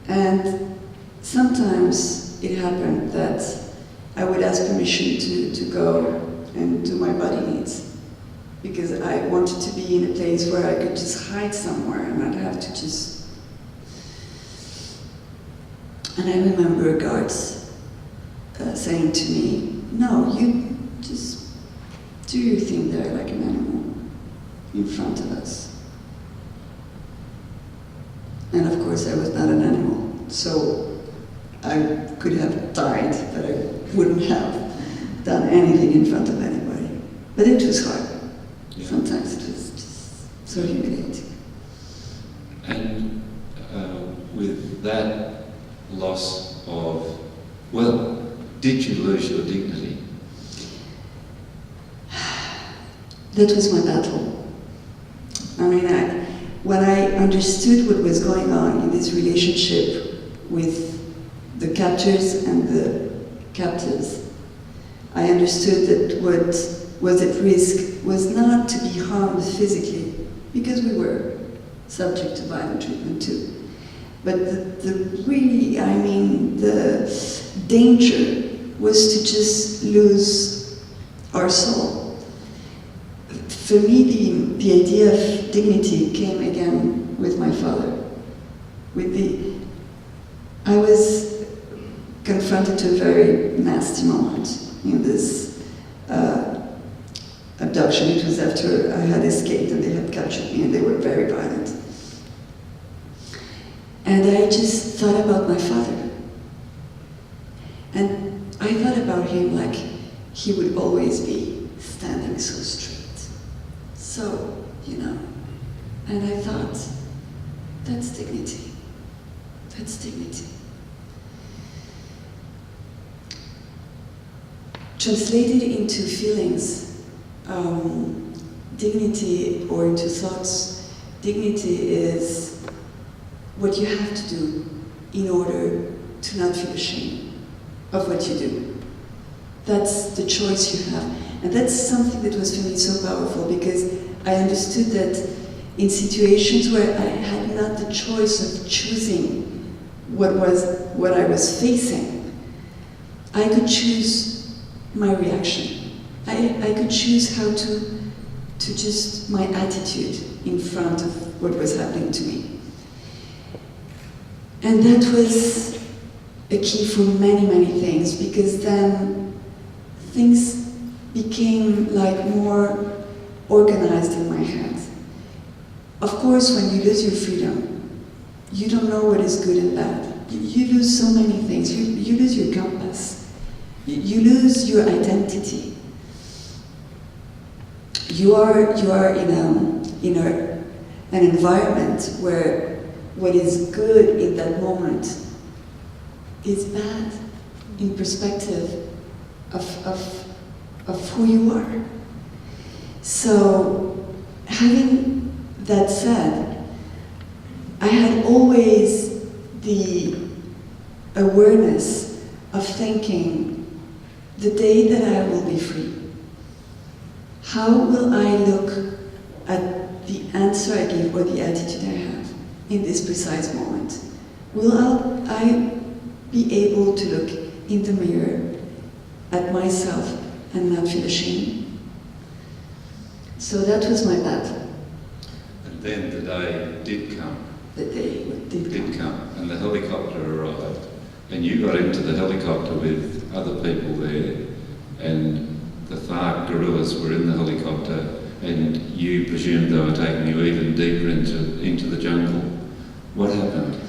And sometimes it happened that I would ask permission to go and do my body needs, because I wanted to be in a place where I could just hide somewhere and not have to just... And I remember guards saying to me, no, you just do your thing there like an animal in front of us. And of course I was not an animal, so I could have died, but I wouldn't have done anything in front of anybody. But it was hard. Yeah. Sometimes it was just so humiliating. And with that loss of, well, did you lose your dignity? That was my battle. I mean, when I understood what was going on in this relationship with the captors and the captives, I understood that what was at risk was not to be harmed physically, because we were subject to violent treatment too. But the danger was to just lose our soul. For me, the idea of dignity came again with my father. I was confronted to a very nasty moment in this abduction. It was after I had escaped and they had captured me, and they were very violent. And I just thought about my father. And I thought about him like he would always be standing so straight. So, and I thought, that's dignity. That's dignity. Translated into feelings, dignity, or into thoughts, dignity is what you have to do in order to not feel ashamed of what you do. That's the choice you have. And that's something that was for me so powerful, because I understood that in situations where I had not the choice of choosing what I was facing, I could choose my reaction. I could choose how to just my attitude in front of what was happening to me. And that was a key for many, many things, because then things became like more organized in my head. Of course, when you lose your freedom, you don't know what is good and bad. You lose so many things. You lose your compass. You lose your identity. You are in an environment where what is good in that moment is bad in perspective of who you are. So, having that said, I had always the awareness of thinking, the day that I will be free, how will I look at the answer I give or the attitude I have in this precise moment? Will I be able to look in the mirror at myself and not feel ashamed? So that was my battle. And then the day did come. The day did come. And the helicopter arrived. And you got into the helicopter with other people there, and the FARC guerrillas were in the helicopter, and you presumed they were taking you even deeper into the jungle. What happened?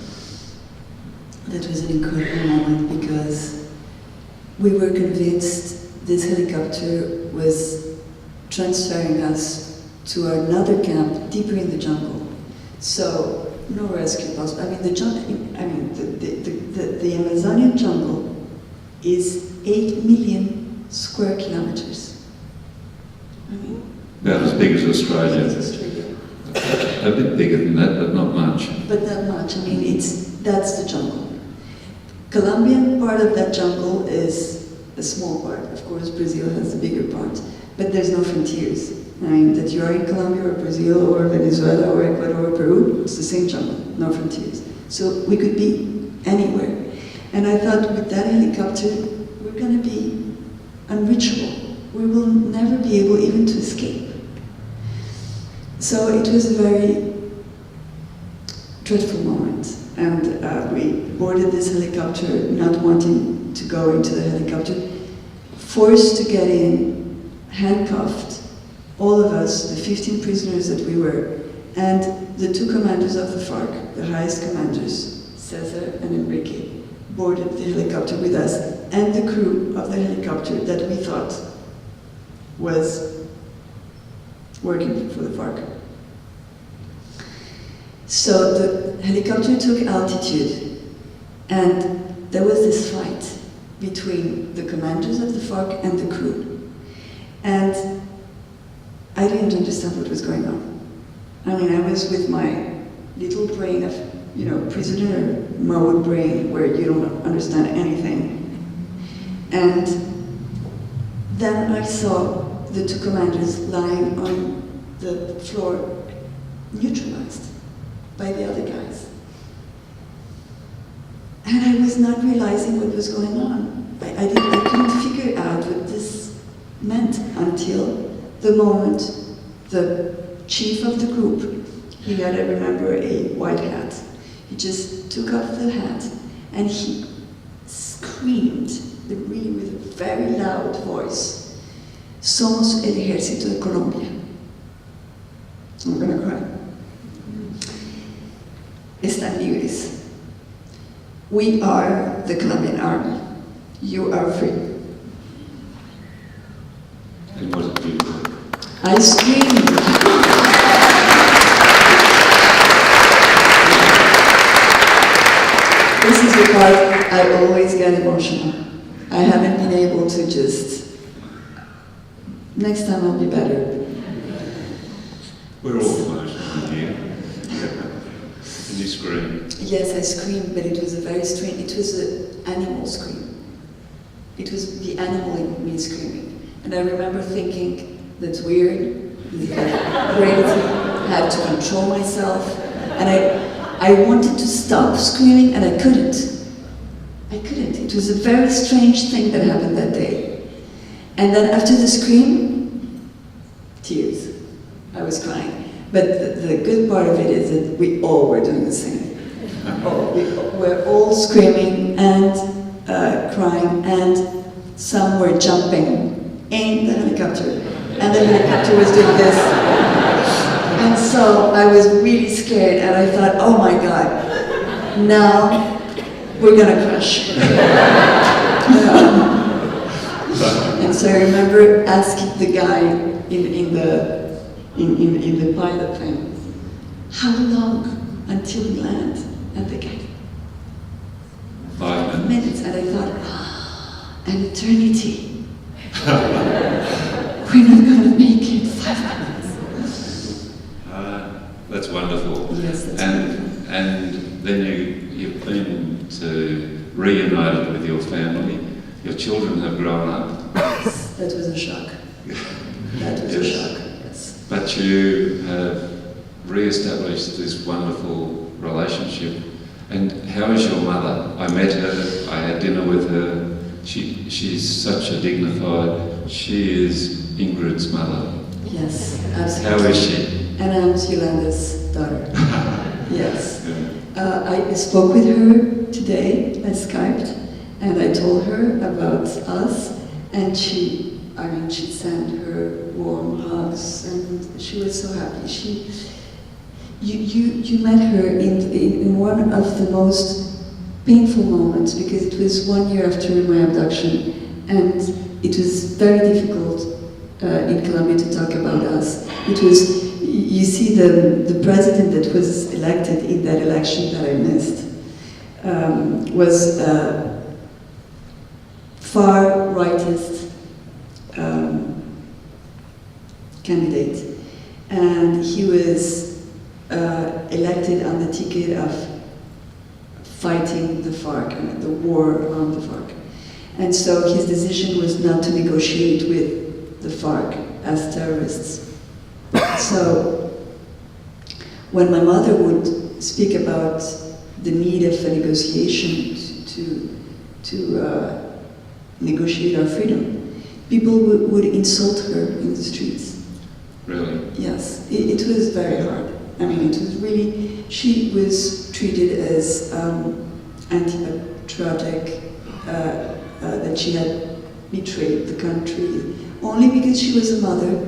That was an incredible moment, because we were convinced this helicopter was transferring us to another camp deeper in the jungle. So no rescue possible. I mean, the Amazonian jungle is 8 million square kilometers. I mean, About as big as Australia. A bit bigger than that, but not much. But not much. I mean, that's the jungle. Colombian part of that jungle is a small part. Of course, Brazil has a bigger part. But there's no frontiers. I mean, that you are in Colombia or Brazil or Venezuela or Ecuador or Peru, it's the same jungle, no frontiers. So we could be anywhere. And I thought with that helicopter, we're going to be unreachable. We will never be able even to escape. So it was a very dreadful moment. And we boarded this helicopter, not wanting to go into the helicopter, forced to get in, handcuffed, all of us, the 15 prisoners that we were, and the two commanders of the FARC, the highest commanders, Cesar and Enrique, boarded the helicopter with us, and the crew of the helicopter that we thought was working for the FARC. So the helicopter took altitude, and there was this fight between the commanders of the FARC and the crew. And I didn't understand what was going on. I mean, I was with my little brain of, prisoner mode brain where you don't understand anything. And then I saw the two commanders lying on the floor, neutralized by the other guys. And I was not realizing what was going on. I couldn't figure out what this meant until the moment the chief of the group, he had, I remember, a white hat. He just took off the hat and he screamed, really with a very loud voice, "Somos el ejército de Colombia." I'm gonna cry. Están libres. We are the Colombian army. You are free. And what did you do? I screamed. This is the part I always get emotional. I haven't been able to just... Next time I'll be better. We're all emotional here. And you scream. Yes, I screamed, but it was a very strange... It was an animal scream. It was the animal in me screaming. And I remember thinking, that's weird, this is great, I had to control myself. And I wanted to stop screaming and I couldn't. It was a very strange thing that happened that day. And then after the scream, tears. I was crying. But the good part of it is that we all were doing the same. We were all screaming and crying, and some were jumping in the helicopter, and the helicopter was doing this. And so I was really scared, and I thought, oh my God, now we're gonna crash. And so I remember asking the guy in the pilot thing, how long until we land? And the guy, 5 minutes. And I thought, an eternity. We're not going to make it 5 minutes. That's wonderful. Yes, that's wonderful. And then you've been reunited with your family. Your children have grown up. Yes, that was a shock. That was a shock, yes. But you have re-established this wonderful relationship. And how is your mother? I met her, I had dinner with her. She's such a dignified, she is Ingrid's mother. Yes, absolutely. How is she? And I'm Yolanda's daughter. Yes. I spoke with her today, I Skyped, and I told her about us, and she sent her warm hugs, and she was so happy. You met her in one of the most painful moments, because it was 1 year after my abduction, and it was very difficult in Colombia to talk about us. It was, you see, the president that was elected in that election that I missed was far rightist candidate, and he was elected on the ticket of fighting the FARC and the war on the FARC. And so his decision was not to negotiate with the FARC as terrorists. So when my mother would speak about the need of a negotiation to negotiate our freedom, people would insult her in the streets. Really? Yes, it was very hard. I mean, it was really, she was treated as anti-patriotic, that she had betrayed the country, only because she was a mother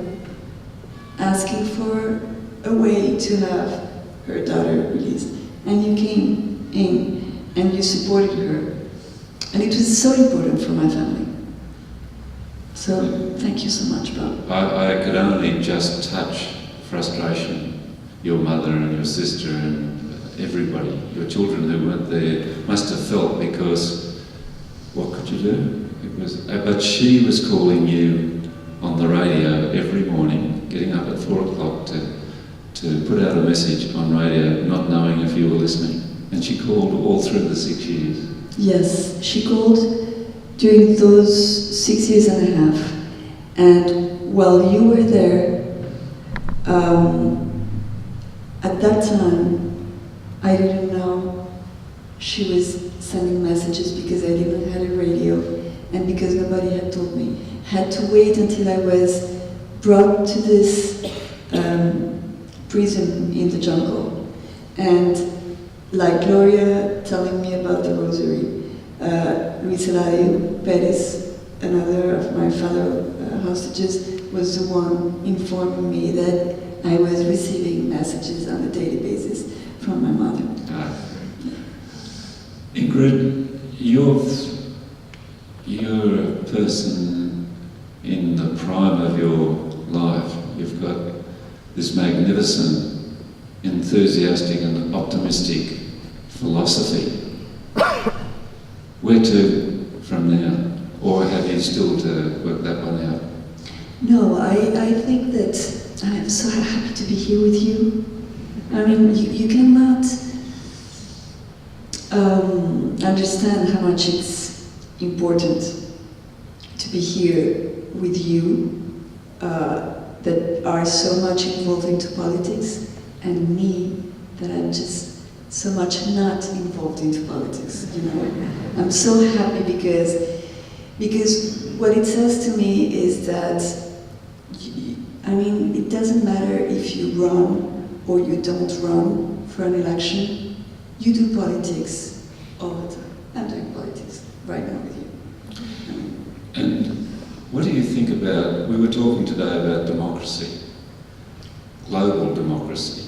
asking for a way to have her daughter released. And you came in and you supported her. And it was so important for my family. So thank you so much, Bob. I could only just touch frustration your mother and your sister and everybody, your children who weren't there, must have felt, because what could you do? It was, but she was calling you on the radio every morning, getting up at 4 o'clock to put out a message on radio, not knowing if you were listening. And she called all through the 6 years. Yes, she called during those 6 years and a half. And while you were there, at that time, I didn't know she was sending messages because I didn't have a radio and because nobody had told me. Had to wait until I was brought to this prison in the jungle. And like Gloria telling me about the rosary, Luis Eladio Perez, another of my fellow hostages, was the one informing me that I was receiving messages on a daily basis from my mother. Ingrid, you're a person in the prime of your life. You've got this magnificent, enthusiastic and optimistic philosophy. Where to from now? Or have you still to work that one out? No, I think that I am so happy to be here with you. I mean, you cannot understand how much it's important to be here with you that are so much involved into politics, and me that I'm just so much not involved into politics, you know. I'm so happy because what it says to me is that, I mean, it doesn't matter if you run or you don't run for an election, you do politics all the time. I'm doing politics right now with you. And what do you think about, we were talking today about democracy, global democracy.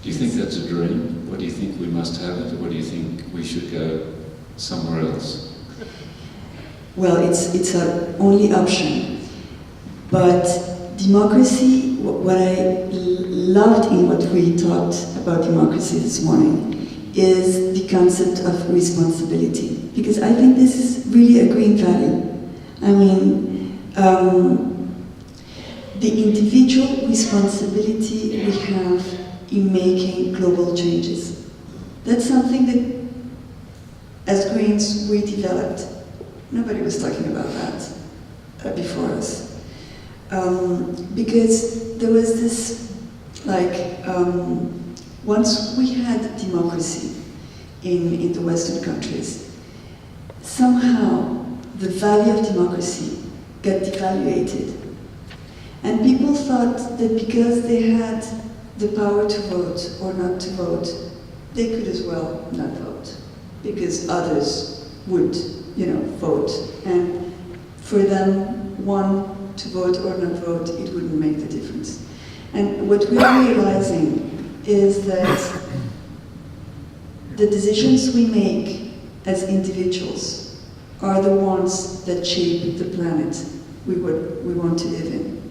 Do you think that's a dream? What do you think we must have it? Or do you think we should go somewhere else? Well, it's our only option. But democracy, what I loved in what we talked about democracy this morning is the concept of responsibility. Because I think this is really a green value. I mean, the individual responsibility we have in making global changes. That's something that, as Greens, we developed. Nobody was talking about that before us. Because there was this, once we had democracy in the Western countries, somehow the value of democracy got devaluated. And people thought that because they had the power to vote or not to vote, they could as well not vote, because others would, vote. And for them, one to vote or not vote, it wouldn't make the difference. And what we're realizing is that the decisions we make as individuals are the ones that shape the planet we want to live in.